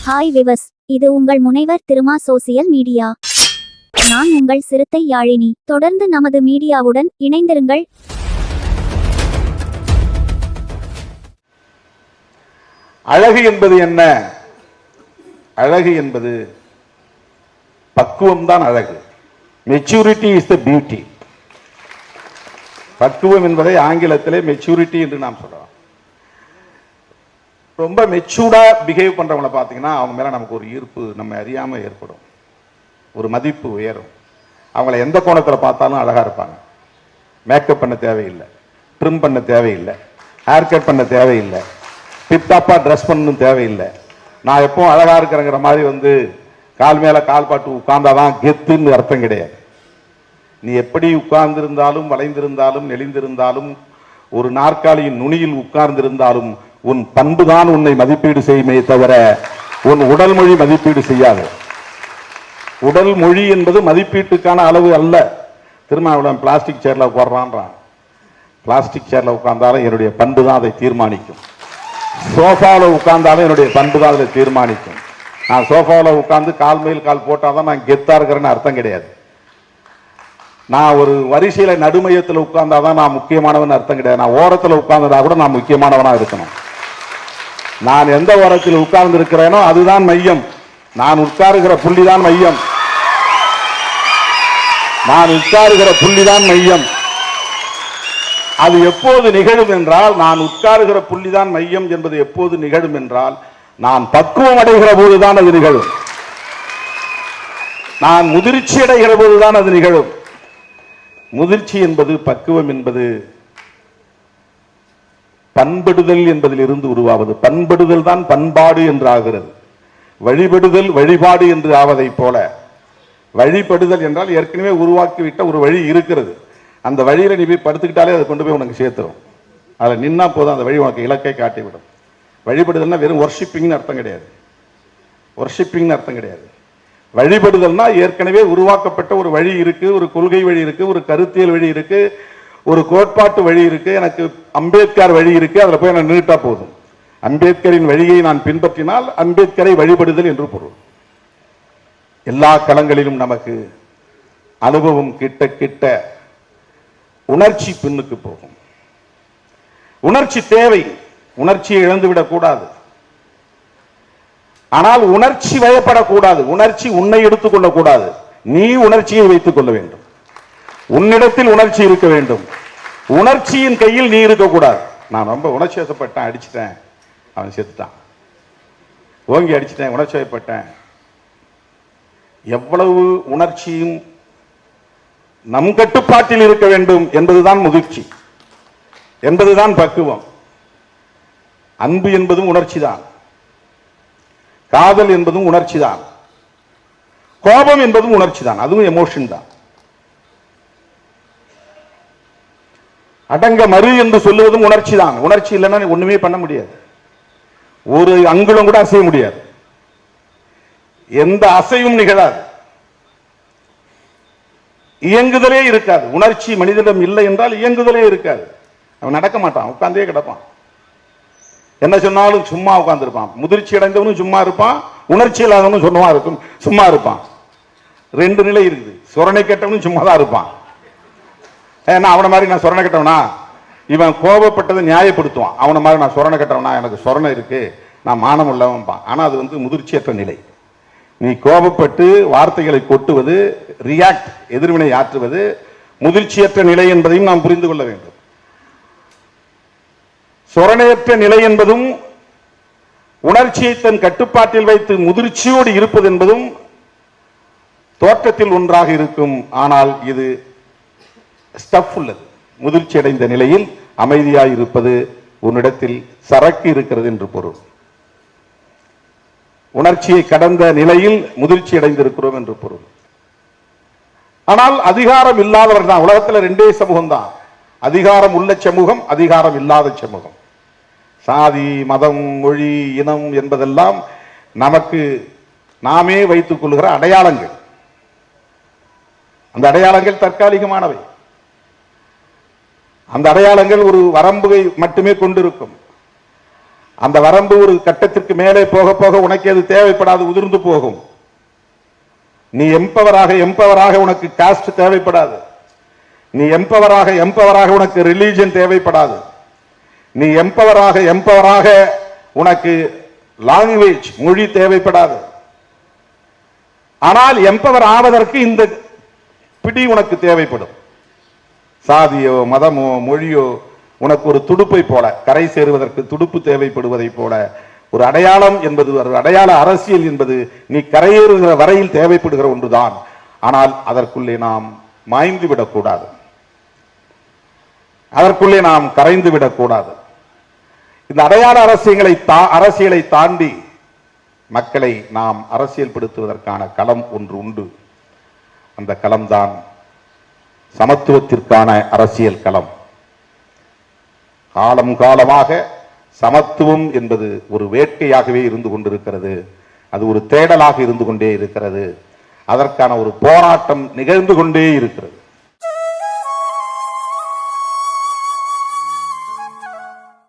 Hi விவஸ், இது உங்கள் முனைவர் திருமா சோசியல் மீடியா. நான் உங்கள் சிறுத்தை யாழினி. தொடர்ந்து நமது மீடியாவுடன் இணைந்திருங்கள். அழகு என்பது என்ன? அழகு என்பது பக்குவம் தான் அழகு. Maturity is the beauty. பக்குவம் என்பதை ஆங்கிலத்திலே மெச்சூரிட்டி என்று நாம் சொல்றோம். ரொம்ப மெச்சூர்டா பிஹேவ் பண்றவங்களை பார்த்தீங்கன்னா அவங்க மேல நமக்கு ஒரு ஈர்ப்பு நம்ம அறியாம ஏற்படும், ஒரு மதிப்பு உயரும். அவங்கள எந்த கோணத்தில் பார்த்தாலும் அழகா இருப்பாங்க. மேக்கப் பண்ண தேவையில்லை, ட்ரிம் பண்ண தேவையில்லை, ஹேர் கட் பண்ண தேவையில்லை, டிப்டாப்பா ட்ரெஸ் பண்ணணும் தேவையில்லை. நான் எப்பவும் அழகா இருக்கிறேங்கிற மாதிரி கால் மேல கால் பாட்டு உட்கார்ந்தாதான் கெத்துன்னு அர்த்தம் கிடையாது. நீ எப்படி உட்கார்ந்திருந்தாலும், வளைந்திருந்தாலும், நெளிந்திருந்தாலும், ஒரு நாற்காலியின் நுனியில் உட்கார்ந்திருந்தாலும் உன் பண்புதான் உன்னை மதிப்பீடு செய்யுமே தவிர உன் உடல் மொழி மதிப்பீடு செய்யாது. உடல் மொழி என்பது மதிப்பீட்டுக்கான அளவு அல்ல. திரும்ப பிளாஸ்டிக் சேர்ல உட்கார்றான். பிளாஸ்டிக் சேர்ல உட்கார்ந்தாலும் என்னுடைய பண்பு தான் அதை தீர்மானிக்கும். சோஃபாவில் உட்கார்ந்தாலும் என்னுடைய பண்பு தான் அதை தீர்மானிக்கும். நான் சோஃபாவில் உட்கார்ந்து கால் மேல் கால் போட்டாதான் நான் கெத்தா இருக்கிறேன்னு அர்த்தம் கிடையாது. நான் ஒரு வரிசையில நடுமையத்தில் உட்கார்ந்தாதான் நான் முக்கியமானவன் அர்த்தம் கிடையாது. நான் ஓரத்தில் உட்கார்ந்ததா கூட நான் முக்கியமானவனா இருக்கணும். நான் எந்த ஓரத்தில் உட்கார்ந்து இருக்கிறேனோ அதுதான் மையம். நான் உட்காருகிற புள்ளிதான் மையம். நான் உட்காருகிற புள்ளிதான் மையம். அது எப்போது நிகழும் என்றால், நான் உட்காருகிற புள்ளிதான் மையம் என்பது எப்போது நிகழும் என்றால், நான் பக்குவம் அடைகிற போதுதான் அது நிகழும். நான் முதிர்ச்சி அடைகிற போதுதான் அது நிகழும். முதிர்ச்சி என்பது, பக்குவம் என்பது பண்படுதல் என்பதில் இருந்து உருவாவது. பண்படுதல் தான் பண்பாடு என்று ஆகிறது. வழிபடுதல் வழிபாடு என்று ஆவதை போல, வழிபடுதல் என்றால் ஏற்கனவே உருவாக்கிவிட்ட ஒரு வழி இருக்கிறது. அந்த வழியில நீ போய் படுத்துக்கிட்டாலே அதை கொண்டு போய் உனக்கு சேர்த்துரும். அதில் நின்னா போதும், அந்த வழி உனக்கு இலக்கை காட்டிவிடும். வழிபடுதல்னா வெறும் ஒர்ஷிப்பிங்னு அர்த்தம் கிடையாது. ஒர்ஷிப்பிங்னு அர்த்தம் கிடையாது. வழிபடுதல்னா ஏற்கனவே உருவாக்கப்பட்ட ஒரு வழி இருக்கு, ஒரு கொள்கை வழி இருக்கு, ஒரு கருத்தியல் வழி இருக்கு, ஒரு கோட்பாட்டு வழி இருக்கு. எனக்கு அம்பேத்கர் வழி இருக்கு, அதுல போய் நான் நிறுத்தா போதும். அம்பேத்கரின் வழியை நான் பின்பற்றினால் அம்பேத்கரை வழிபடுதல் என்று பொருள். எல்லா களங்களிலும் நமக்கு அனுபவம் கிட்ட கிட்ட உணர்ச்சி பின்னுக்கு போகும். உணர்ச்சி தேவை, உணர்ச்சியை இழந்துவிடக் கூடாது. ஆனால் உணர்ச்சி வயப்படக்கூடாது. உணர்ச்சி உன்னை எடுத்துக் கொள்ளக்கூடாது. நீ உணர்ச்சியை வைத்துக் கொள்ள வேண்டும். உன்னிடத்தில் உணர்ச்சி இருக்க வேண்டும். உணர்ச்சியின் கையில் நீ இருக்கக்கூடாது. நான் ரொம்ப உணர்ச்சி வசப்பட்டேன், அடிச்சிட்டேன், அவன் செத்துட்டான். ஓங்கி அடிச்சிட்டேன், உணர்ச்சி வயப்பட்டேன். எவ்வளவு உணர்ச்சியும் நம் கட்டுப்பாட்டில் இருக்க வேண்டும் என்பதுதான் முதிர்ச்சி, என்பதுதான் பக்குவம். அன்பு என்பதும் உணர்ச்சி தான். காதல் என்பதும் உணர்ச்சி தான். கோபம் என்பதும் உணர்ச்சி தான், அதுவும் எமோஷன் தான். அடங்க மறு என்று சொல்லுவதும் உணர்ச்சி தான். உணர்ச்சி இல்லைன்னா ஒண்ணுமே பண்ண முடியாது. ஒரு அங்குலம் கூட அசைய முடியாது. எந்த அசையும் நிகழாது. இயங்குதலே இருக்காது. உணர்ச்சி மனிதனிடம் இல்லை என்றால் இயங்குதலே இருக்காது. அவன் நடக்க மாட்டான், உட்கார்ந்தே கிடப்பான். என்ன சொன்னாலும் சும்மா உட்கார்ந்து இருப்பான். முதிர்ச்சி அடைந்தவனும் சும்மா இருப்பான், உணர்ச்சி இல்லாதவனும் சும்மா இருப்பான். ரெண்டு நிலை இருக்குது. சொரணை கெட்டவனும் சும்மா தான் இருப்பான். ஏன்னா அவனை மாதிரி நான் சொரணை கட்டவனா, இவன் கோபப்பட்டதை நியாயப்படுத்துவான். அவனை மாதிரி நான் சொரணை கட்டவனா, எனக்கு சொரணை இருக்கு, நான் மானம் உள்ளவன்பான். ஆனா அது முதிர்ச்சியற்ற நிலை. நீ கோபப்பட்டு வார்த்தைகளை கொட்டுவது, ரியாக்ட், எதிர்வினை ஆற்றுவது முதிர்ச்சியற்ற நிலை என்பதையும் நாம் புரிந்து கொள்ள வேண்டும். சொரணையற்ற நிலை என்பதும், உணர்ச்சியை தன் கட்டுப்பாட்டில் வைத்து முதிர்ச்சியோடு இருப்பது என்பதும் தோற்றத்தில் ஒன்றாக இருக்கும். ஆனால் இது ஸ்டஃப் உள்ளது. முதிர்ச்சி அடைந்த நிலையில் அமைதியாய் இருப்பது, உன்னிடத்தில் சரக்கு இருக்கிறது என்று பொருள். உணர்ச்சியை கடந்த நிலையில் முதிர்ச்சி அடைந்திருக்கிறோம் என்று பொருள். ஆனால் அதிகாரம் இல்லாதவர்கள் தான். உலகத்தில் ரெண்டே சமூகம் தான், அதிகாரம் உள்ள சமூகம், அதிகாரம் இல்லாத சமூகம். சாதி, மதம், மொழி, இனம் என்பதெல்லாம் நமக்கு நாமே வைத்துக் கொள்கிற அடையாளங்கள். அந்த அடையாளங்கள் தற்காலிகமானவை. அந்த அடையாளங்கள் ஒரு வரம்புகை மட்டுமே கொண்டிருக்கும். அந்த வரம்பு ஒரு கட்டத்திற்கு மேலே போக போக உனக்கு அது தேவைப்படாது, உதிர்ந்து போகும். நீ எம்பவராக உனக்கு காஸ்ட் தேவைப்படாது. நீ எம்பவராக உனக்கு ரிலீஜன் தேவைப்படாது. நீ எம்பவராக உனக்கு லாங்குவேஜ் மொழி தேவைப்படாது. ஆனால் எம்பவர் ஆவதற்கு இந்த பிடி உனக்கு தேவைப்படும். சாதியோ மதமோ மொழியோ உனக்கு ஒரு துடுப்பை போல, கரை சேருவதற்கு துடுப்பு தேவைப்படுவதை போல ஒரு அடையாளம் என்பது, ஒரு அடையாள அரசியல் என்பது நீ கரையேறுகிற வரையில் தேவைப்படுகிற ஒன்றுதான். ஆனால் அதற்குள்ளே நாம் மாய்ந்து விடக்கூடாது, அதற்குள்ளே நாம் கரைந்து விடக்கூடாது. இந்த அடையாள அரசியலை தாண்டி மக்களை நாம் அரசியல் படுத்துவதற்கான களம் ஒன்று உண்டு. அந்த களம்தான் சமத்துவத்திற்கான அரசியல் களம். காலம் காலமாக சமத்துவம் என்பது ஒரு வேட்கையாகவே இருந்து கொண்டிருக்கிறது. அது ஒரு தேடலாக இருந்து கொண்டே இருக்கிறது. அதற்கான ஒரு போராட்டம் நிகழ்ந்து கொண்டே இருக்கிறது.